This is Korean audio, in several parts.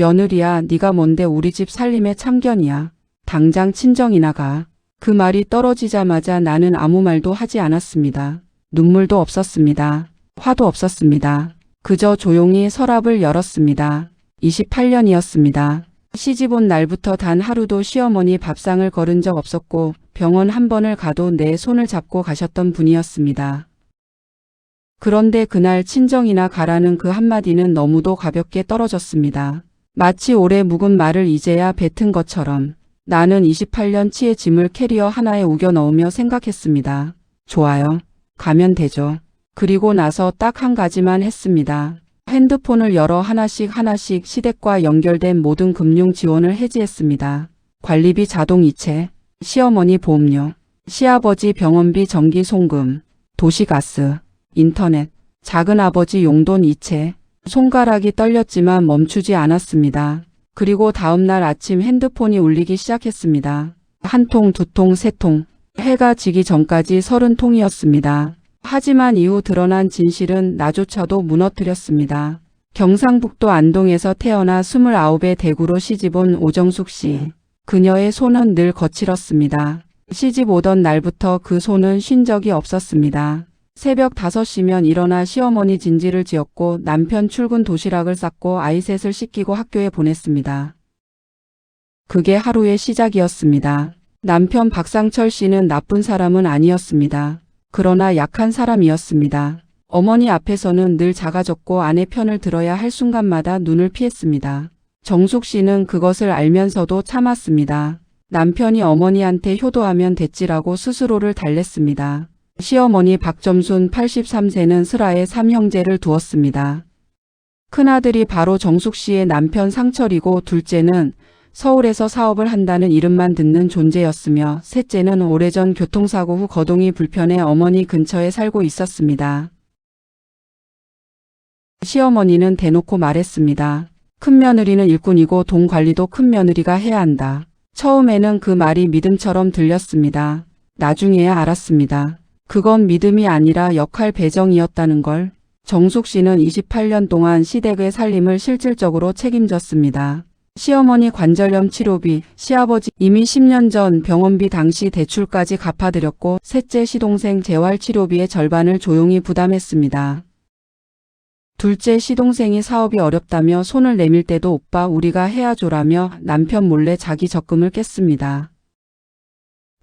며느리야, 네가 뭔데 우리 집 살림에 참견이야. 당장 친정이나 가. 그 말이 떨어지자마자 나는 아무 말도 하지 않았습니다. 눈물도 없었습니다. 화도 없었습니다. 그저 조용히 서랍을 열었습니다. 28년이었습니다. 시집 온 날부터 단 하루도 시어머니 밥상을 거른 적 없었고 병원 한 번을 가도 내 손을 잡고 가셨던 분이었습니다. 그런데 그날 친정이나 가라는 그 한마디는 너무도 가볍게 떨어졌습니다. 마치 오래 묵은 말을 이제야 뱉은 것처럼 나는 28년치의 짐을 캐리어 하나에 우겨 넣으며 생각했습니다. 좋아요. 가면 되죠. 그리고 나서 딱 한 가지만 했습니다. 핸드폰을 열어 하나씩 시댁과 연결된 모든 금융 지원을 해지했습니다. 관리비 자동이체, 시어머니 보험료, 시아버지 병원비 전기 송금, 도시가스, 인터넷, 작은아버지 용돈 이체. 손가락이 떨렸지만 멈추지 않았습니다. 그리고 다음날 아침 핸드폰이 울리기 시작했습니다. 한 통, 두 통, 세 통. 해가 지기 전까지 30통이었습니다. 하지만 이후 드러난 진실은 나조차도 무너뜨렸습니다. 경상북도 안동에서 태어나 29의 대구로 시집온 오정숙 씨. 그녀의 손은 늘 거칠었습니다. 시집 오던 날부터 그 손은 쉰 적이 없었습니다. 새벽 5시면 일어나 시어머니 진지를 지었고 남편 출근 도시락을 쌌고 아이 셋을 씻기고 학교에 보냈습니다. 그게 하루의 시작이었습니다. 남편 박상철 씨는 나쁜 사람은 아니었습니다. 그러나 약한 사람이었습니다. 어머니 앞에서는 늘 작아졌고 아내 편을 들어야 할 순간마다 눈을 피했습니다. 정숙 씨는 그것을 알면서도 참았습니다. 남편이 어머니한테 효도하면 됐지라고 스스로를 달랬습니다. 시어머니 박점순 83세는 슬하에 3형제를 두었습니다. 큰아들이 바로 정숙 씨의 남편 상철이고 둘째는 서울에서 사업을 한다는 이름만 듣는 존재였으며 셋째는 오래전 교통사고 후 거동이 불편해 어머니 근처에 살고 있었습니다. 시어머니는 대놓고 말했습니다. 큰며느리는 일꾼이고 돈 관리도 큰며느리가 해야 한다. 처음에는 그 말이 믿음처럼 들렸습니다. 나중에야 알았습니다. 그건 믿음이 아니라 역할 배정이었다는 걸. 정숙 씨는 28년 동안 시댁의 살림을 실질적으로 책임졌습니다. 시어머니 관절염 치료비, 시아버지 이미 10년 전 병원비 당시 대출까지 갚아드렸고 셋째 시동생 재활치료비의 절반을 조용히 부담했습니다. 둘째 시동생이 사업이 어렵다며 손을 내밀 때도 오빠 우리가 해야죠라며 남편 몰래 자기 적금을 깼습니다.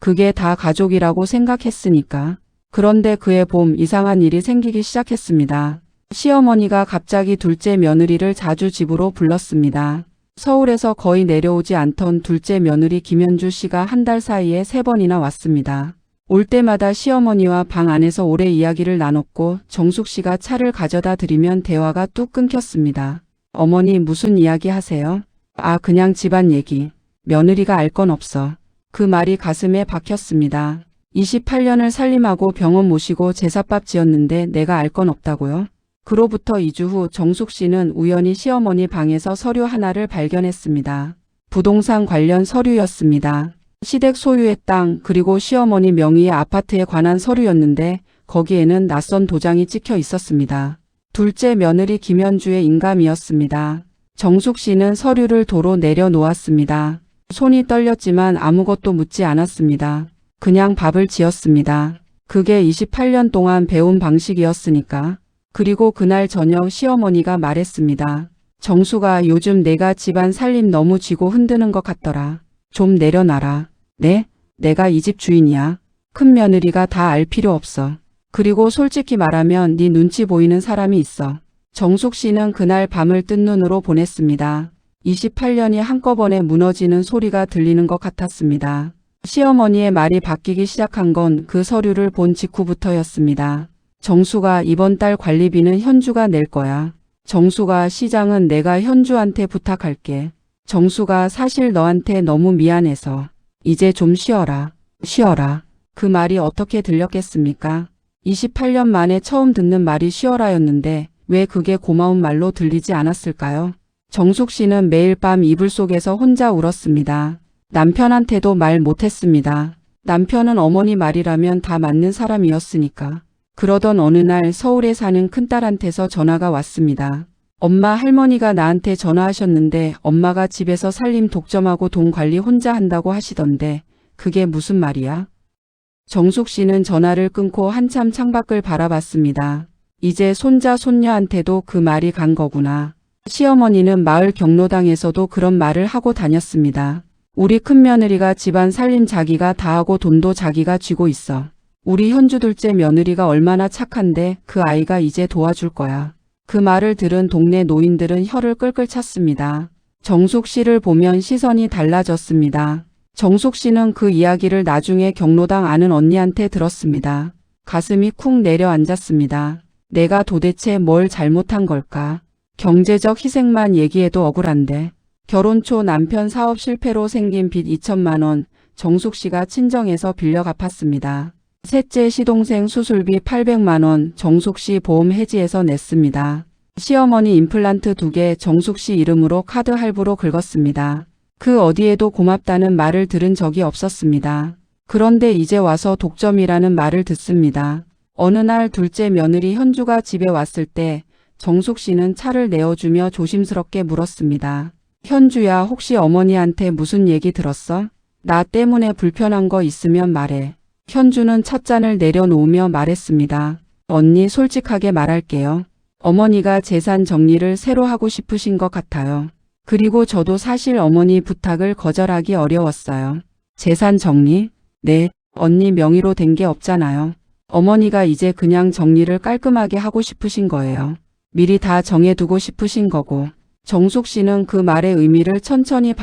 그게 다 가족이라고 생각했으니까. 그런데 그해 봄 이상한 일이 생기기 시작했습니다. 시어머니가 갑자기 둘째 며느리를 자주 집으로 불렀습니다. 서울에서 거의 내려오지 않던 둘째 며느리 김현주 씨가 한 달 사이에 3번이나 왔습니다. 올 때마다 시어머니와 방 안에서 오래 이야기를 나눴고 정숙 씨가 차를 가져다 드리면 대화가 뚝 끊겼습니다. 어머니 무슨 이야기 하세요? 아 그냥 집안 얘기. 며느리가 알 건 없어. 그 말이 가슴에 박혔습니다. 28년을 살림하고 병원 모시고 제사밥 지었는데 내가 알 건 없다고요? 그로부터 2주 후 정숙 씨는 우연히 시어머니 방에서 서류 하나를 발견했습니다. 부동산 관련 서류였습니다. 시댁 소유의 땅 그리고 시어머니 명의의 아파트에 관한 서류였는데 거기에는 낯선 도장이 찍혀 있었습니다. 둘째 며느리 김현주의 인감이었습니다. 정숙 씨는 서류를 도로 내려놓았습니다. 손이 떨렸지만 아무것도 묻지 않았습니다. 그냥 밥을 지었습니다. 그게 28년 동안 배운 방식이었으니까. 그리고 그날 저녁 시어머니가 말했습니다. 정수가 요즘 내가 집안 살림 너무 쥐고 흔드는 것 같더라. 좀 내려놔라. 네? 내가 이 집 주인이야. 큰며느리가 다 알 필요 없어. 그리고 솔직히 말하면 네 눈치 보이는 사람이 있어. 정숙 씨는 그날 밤을 뜬 눈으로 보냈습니다. 28년이 한꺼번에 무너지는 소리가 들리는 것 같았습니다. 시어머니의 말이 바뀌기 시작한 건 그 서류를 본 직후부터였습니다. 정수가 이번 달 관리비는 현주가 낼 거야. 정수가 시장은 내가 현주한테 부탁할게. 정수가 사실 너한테 너무 미안해서. 이제 좀 쉬어라. 쉬어라. 그 말이 어떻게 들렸겠습니까? 28년 만에 처음 듣는 말이 쉬어라였는데 왜 그게 고마운 말로 들리지 않았을까요? 정숙 씨는 매일 밤 이불 속에서 혼자 울었습니다. 남편한테도 말 못했습니다. 남편은 어머니 말이라면 다 맞는 사람이었으니까. 그러던 어느 날 서울에 사는 큰딸한테서 전화가 왔습니다. 엄마 할머니가 나한테 전화하셨는데 엄마가 집에서 살림 독점하고 돈 관리 혼자 한다고 하시던데 그게 무슨 말이야? 정숙 씨는 전화를 끊고 한참 창밖을 바라봤습니다. 이제 손자 손녀한테도 그 말이 간 거구나. 시어머니는 마을 경로당에서도 그런 말을 하고 다녔습니다. 우리 큰며느리가 집안 살림 자기가 다 하고 돈도 자기가 쥐고 있어. 우리 현주 둘째 며느리가 얼마나 착한데 그 아이가 이제 도와줄 거야. 그 말을 들은 동네 노인들은 혀를 끌끌 찼습니다. 정숙 씨를 보면 시선이 달라졌습니다. 정숙 씨는 그 이야기를 나중에 경로당 아는 언니한테 들었습니다. 가슴이 쿵 내려앉았습니다. 내가 도대체 뭘 잘못한 걸까? 경제적 희생만 얘기해도 억울한데. 결혼 초 남편 사업 실패로 생긴 빚 2천만 원 정숙 씨가 친정에서 빌려 갚았습니다. 셋째 시동생 수술비 800만 원 정숙 씨 보험 해지해서 냈습니다. 시어머니 임플란트 2개 정숙 씨 이름으로 카드 할부로 긁었습니다. 그 어디에도 고맙다는 말을 들은 적이 없었습니다. 그런데 이제 와서 독점이라는 말을 듣습니다. 어느 날 둘째 며느리 현주가 집에 왔을 때 정숙 씨는 차를 내어주며 조심스럽게 물었습니다. 현주야, 혹시 어머니한테 무슨 얘기 들었어? 나 때문에 불편한 거 있으면 말해. 현주는 첫 잔을 내려놓으며 말했습니다. 언니, 솔직하게 말할게요. 어머니가 재산 정리를 새로 하고 싶으신 것 같아요. 그리고 저도 사실 어머니 부탁을 거절하기 어려웠어요. 재산 정리? 네, 언니 명의로 된 게 없잖아요. 어머니가 이제 그냥 정리를 깔끔하게 하고 싶으신 거예요. 미리 다 정해두고 싶으신 거고. 정숙 씨는 그 말의 의미를 천천히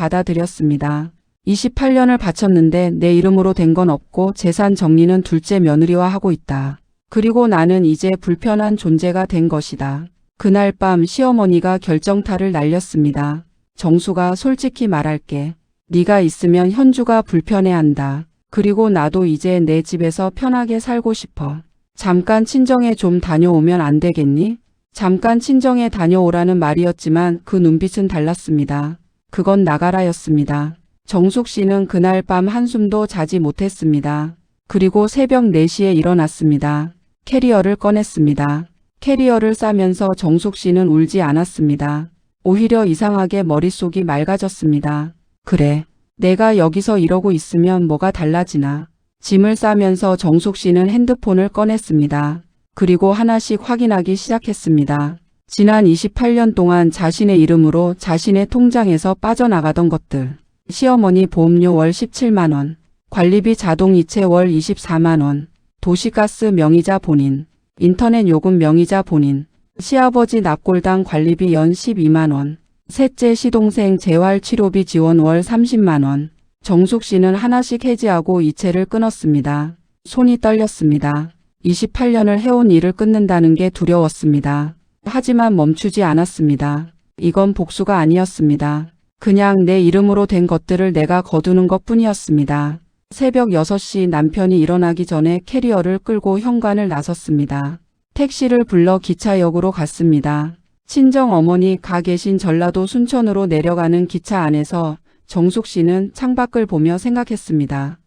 받아들였습니다. 28년을 바쳤는데 내 이름으로 된 건 없고 재산 정리는 둘째 며느리와 하고 있다. 그리고 나는 이제 불편한 존재가 된 것이다. 그날 밤 시어머니가 결정타를 날렸습니다. 정수가, 솔직히 말할게. 네가 있으면 현주가 불편해한다. 그리고 나도 이제 내 집에서 편하게 살고 싶어. 잠깐 친정에 좀 다녀오면 안 되겠니? 잠깐 친정에 다녀오라는 말이었지만 그 눈빛은 달랐습니다. 그건 나가라였습니다. 정숙 씨는 그날 밤 한숨도 자지 못했습니다. 그리고 새벽 4시에 일어났습니다. 캐리어를 꺼냈습니다. 캐리어를 싸면서 정숙 씨는 울지 않았습니다. 오히려 이상하게 머릿속이 맑아졌습니다. 그래, 내가 여기서 이러고 있으면 뭐가 달라지나. 짐을 싸면서 정숙 씨는 핸드폰을 꺼냈습니다. 그리고 하나씩 확인하기 시작했습니다. 지난 28년 동안 자신의 이름으로 자신의 통장에서 빠져나가던 것들. 시어머니 보험료 월 17만 원, 관리비 자동이체 월 24만 원, 도시가스 명의자 본인, 인터넷 요금 명의자 본인, 시아버지 납골당 관리비 연 12만 원, 셋째 시동생 재활치료비 지원 월 30만 원. 정숙 씨는 하나씩 해지하고 이체를 끊었습니다. 손이 떨렸습니다. 28년을 해온 일을 끊는다는 게 두려웠습니다. 하지만 멈추지 않았습니다. 이건 복수가 아니었습니다. 그냥 내 이름으로 된 것들을 내가 거두는 것뿐이었습니다. 새벽 6시 남편이 일어나기 전에 캐리어를 끌고 현관을 나섰습니다. 택시를 불러 기차역으로 갔습니다. 친정어머니 가 계신 전라도 순천으로 내려가는 기차 안에서 정숙 씨는 창밖을 보며 생각했습니다.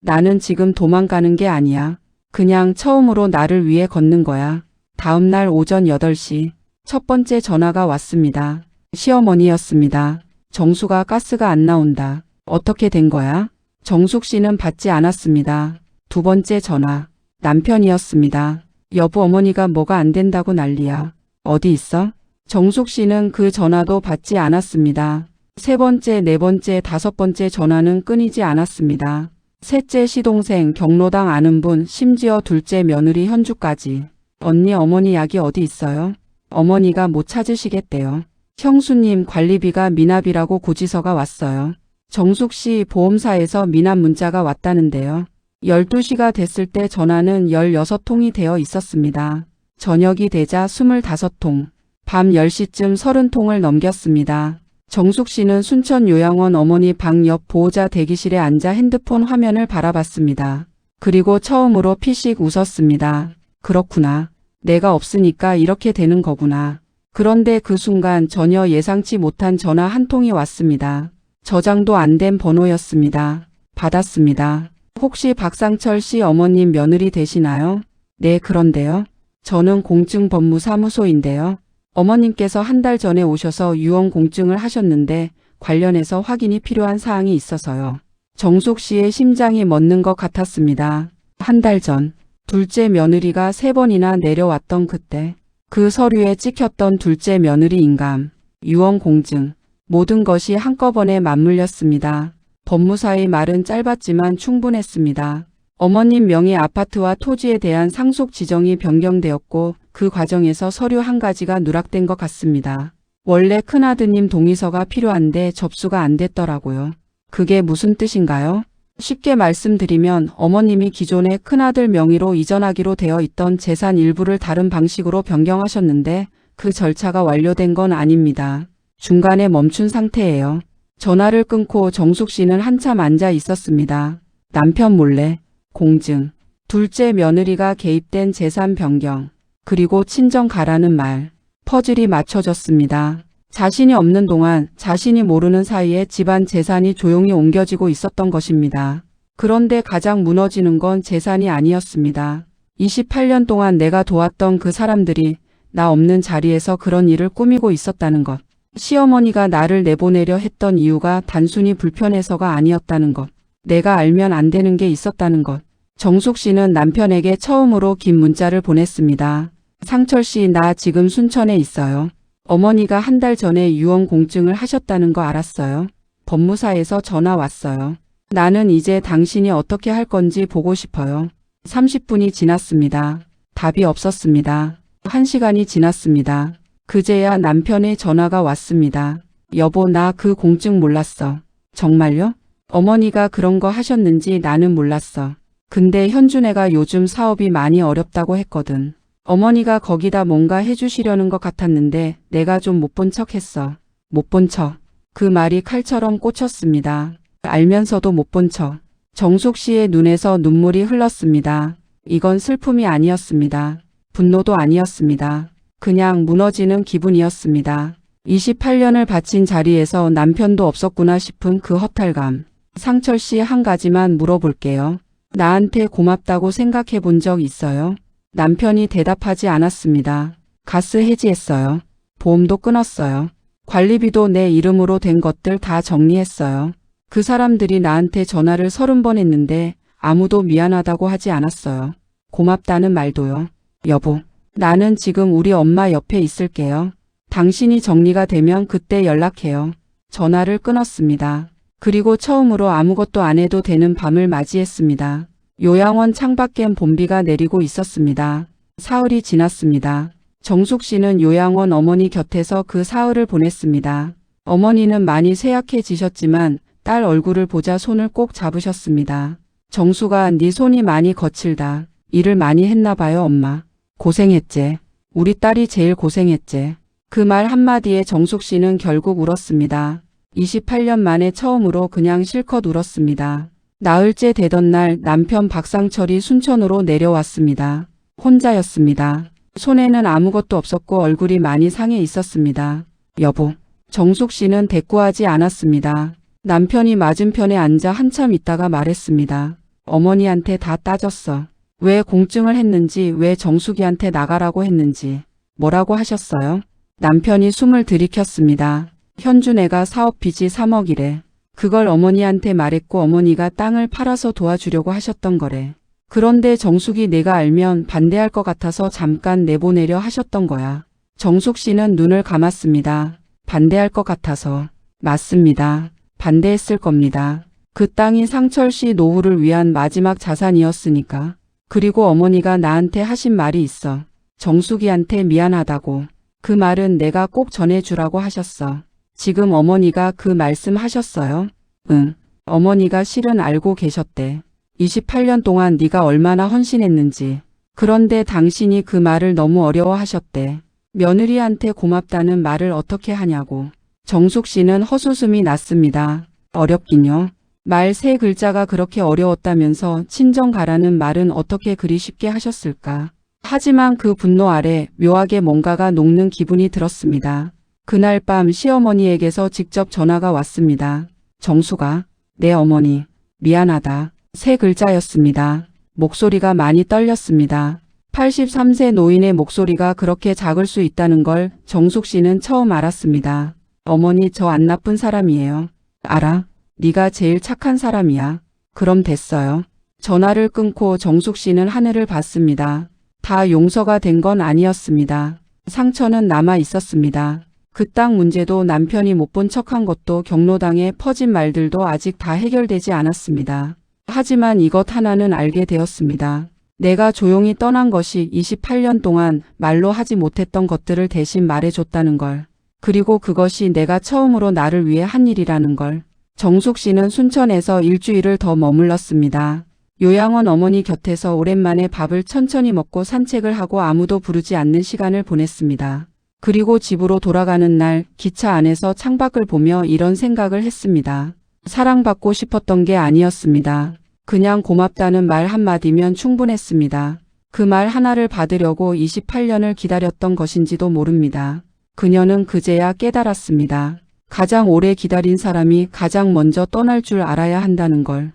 나는 지금 도망가는 게 아니야. 그냥 처음으로 나를 위해 걷는 거야. 다음 날 오전 8시 첫 번째 전화가 왔습니다. 시어머니였습니다. 정수가 가스가 안 나온다. 어떻게 된 거야? 정숙 씨는 받지 않았습니다. 두 번째 전화. 남편이었습니다. 여보, 어머니가 뭐가 안 된다고 난리야. 어디 있어? 정숙 씨는 그 전화도 받지 않았습니다. 세 번째, 네 번째, 다섯 번째 전화는 끊이지 않았습니다. 셋째 시동생, 경로당 아는 분, 심지어 둘째 며느리 현주까지. 언니, 어머니 약이 어디 있어요? 어머니가 못 찾으시겠대요. 형수님, 관리비가 미납이라고 고지서가 왔어요. 정숙 씨 보험사에서 미납 문자가 왔다는데요. 12시가 됐을 때 전화는 16통이 되어 있었습니다. 저녁이 되자 25통, 밤 10시쯤 30통을 넘겼습니다. 정숙 씨는 순천 요양원 어머니 방 옆 보호자 대기실에 앉아 핸드폰 화면을 바라봤습니다. 그리고 처음으로 피식 웃었습니다. 그렇구나. 내가 없으니까 이렇게 되는 거구나. 그런데 그 순간 전혀 예상치 못한 전화 한 통이 왔습니다. 저장도 안 된 번호였습니다. 받았습니다. 혹시 박상철 씨 어머님 며느리 되시나요? 네, 그런데요. 저는 공증법무사무소인데요. 어머님께서 한 달 전에 오셔서 유언 공증을 하셨는데 관련해서 확인이 필요한 사항이 있어서요. 정숙 씨의 심장이 멎는 것 같았습니다. 한 달 전, 둘째 며느리가 3번이나 내려왔던 그때, 그 서류에 찍혔던 둘째 며느리 인감, 유언 공증, 모든 것이 한꺼번에 맞물렸습니다. 법무사의 말은 짧았지만 충분했습니다. 어머님 명의 아파트와 토지에 대한 상속 지정이 변경되었고 그 과정에서 서류 한 가지가 누락된 것 같습니다. 원래 큰아드님 동의서가 필요한데 접수가 안 됐더라고요. 그게 무슨 뜻인가요? 쉽게 말씀드리면 어머님이 기존에 큰아들 명의로 이전하기로 되어 있던 재산 일부를 다른 방식으로 변경하셨는데 그 절차가 완료된 건 아닙니다. 중간에 멈춘 상태예요. 전화를 끊고 정숙 씨는 한참 앉아 있었습니다. 남편 몰래 공증, 둘째 며느리가 개입된 재산 변경, 그리고 친정 가라는 말, 퍼즐이 맞춰졌습니다. 자신이 없는 동안 자신이 모르는 사이에 집안 재산이 조용히 옮겨지고 있었던 것입니다. 그런데 가장 무너지는 건 재산이 아니었습니다. 28년 동안 내가 도왔던 그 사람들이 나 없는 자리에서 그런 일을 꾸미고 있었다는 것. 시어머니가 나를 내보내려 했던 이유가 단순히 불편해서가 아니었다는 것. 내가 알면 안 되는 게 있었다는 것. 정숙 씨는 남편에게 처음으로 긴 문자를 보냈습니다. 상철 씨, 나 지금 순천에 있어요. 어머니가 한 달 전에 유언 공증을 하셨다는 거 알았어요. 법무사에서 전화 왔어요. 나는 이제 당신이 어떻게 할 건지 보고 싶어요. 30분이 지났습니다. 답이 없었습니다. 1시간이 지났습니다. 그제야 남편의 전화가 왔습니다. 여보, 나 그 공증 몰랐어. 정말요? 어머니가 그런 거 하셨는지 나는 몰랐어. 근데 현준애가 요즘 사업이 많이 어렵다고 했거든. 어머니가 거기다 뭔가 해주시려는 것 같았는데 내가 좀 못 본 척 했어. 못 본 척. 그 말이 칼처럼 꽂혔습니다. 알면서도 못 본 척. 정숙 씨의 눈에서 눈물이 흘렀습니다. 이건 슬픔이 아니었습니다. 분노도 아니었습니다. 그냥 무너지는 기분이었습니다. 28년을 바친 자리에서 남편도 없었구나 싶은 그 허탈감. 상철 씨, 한 가지만 물어볼게요. 나한테 고맙다고 생각해 본 적 있어요? 남편이 대답하지 않았습니다. 가스 해지했어요. 보험도 끊었어요. 관리비도 내 이름으로 된 것들 다 정리했어요. 그 사람들이 나한테 전화를 30번 했는데 아무도 미안하다고 하지 않았어요. 고맙다는 말도요. 여보, 나는 지금 우리 엄마 옆에 있을게요. 당신이 정리가 되면 그때 연락해요. 전화를 끊었습니다. 그리고 처음으로 아무것도 안 해도 되는 밤을 맞이했습니다. 요양원 창밖엔 봄비가 내리고 있었습니다. 사흘이 지났습니다. 정숙 씨는 요양원 어머니 곁에서 그 사흘을 보냈습니다. 어머니는 많이 쇠약해지셨지만 딸 얼굴을 보자 손을 꼭 잡으셨습니다. 정수가, 네 손이 많이 거칠다. 일을 많이 했나 봐요, 엄마. 고생했제. 우리 딸이 제일 고생했제. 그 말 한마디에 정숙 씨는 결국 울었습니다. 28년 만에 처음으로 그냥 실컷 울었습니다. 나흘째 되던 날 남편 박상철이 순천으로 내려왔습니다. 혼자였습니다. 손에는 아무것도 없었고 얼굴이 많이 상해 있었습니다. 여보. 정숙 씨는 대꾸하지 않았습니다. 남편이 맞은편에 앉아 한참 있다가 말했습니다. 어머니한테 다 따졌어. 왜 공증을 했는지, 왜 정숙이한테 나가라고 했는지. 뭐라고 하셨어요? 남편이 숨을 들이켰습니다. 현준애가 사업 빚이 3억이래. 그걸 어머니한테 말했고 어머니가 땅을 팔아서 도와주려고 하셨던 거래. 그런데 정숙이 내가 알면 반대할 것 같아서 잠깐 내보내려 하셨던 거야. 정숙 씨는 눈을 감았습니다. 반대할 것 같아서. 맞습니다. 반대했을 겁니다. 그 땅이 상철 씨 노후를 위한 마지막 자산이었으니까. 그리고 어머니가 나한테 하신 말이 있어. 정숙이한테 미안하다고. 그 말은 내가 꼭 전해주라고 하셨어. 지금 어머니가 그 말씀 하셨어요? 응. 어머니가 실은 알고 계셨대. 28년 동안 네가 얼마나 헌신했는지. 그런데 당신이 그 말을 너무 어려워하셨대. 며느리한테 고맙다는 말을 어떻게 하냐고. 정숙 씨는 헛웃음이 났습니다. 어렵긴요. 말 3글자가 그렇게 어려웠다면서 친정 가라는 말은 어떻게 그리 쉽게 하셨을까. 하지만 그 분노 아래 묘하게 뭔가가 녹는 기분이 들었습니다. 그날 밤 시어머니에게서 직접 전화가 왔습니다. 정수가, 내 어머니, 미안하다. 3글자였습니다. 목소리가 많이 떨렸습니다. 83세 노인의 목소리가 그렇게 작을 수 있다는 걸 정숙 씨는 처음 알았습니다. 어머니, 저 안 나쁜 사람이에요. 알아. 네가 제일 착한 사람이야. 그럼 됐어요. 전화를 끊고 정숙 씨는 하늘을 봤습니다. 다 용서가 된 건 아니었습니다. 상처는 남아 있었습니다. 그 땅 문제도 남편이 못 본 척한 것도 경로당에 퍼진 말들도 아직 다 해결되지 않았습니다. 하지만 이것 하나는 알게 되었습니다. 내가 조용히 떠난 것이 28년 동안 말로 하지 못했던 것들을 대신 말해줬다는 걸. 그리고 그것이 내가 처음으로 나를 위해 한 일이라는 걸. 정숙 씨는 순천에서 일주일을 더 머물렀습니다. 요양원 어머니 곁에서 오랜만에 밥을 천천히 먹고 산책을 하고 아무도 부르지 않는 시간을 보냈습니다. 그리고 집으로 돌아가는 날 기차 안에서 창밖을 보며 이런 생각을 했습니다. 사랑받고 싶었던 게 아니었습니다. 그냥 고맙다는 말 한마디면 충분했습니다. 그 말 하나를 받으려고 28년을 기다렸던 것인지도 모릅니다. 그녀는 그제야 깨달았습니다. 가장 오래 기다린 사람이 가장 먼저 떠날 줄 알아야 한다는 걸.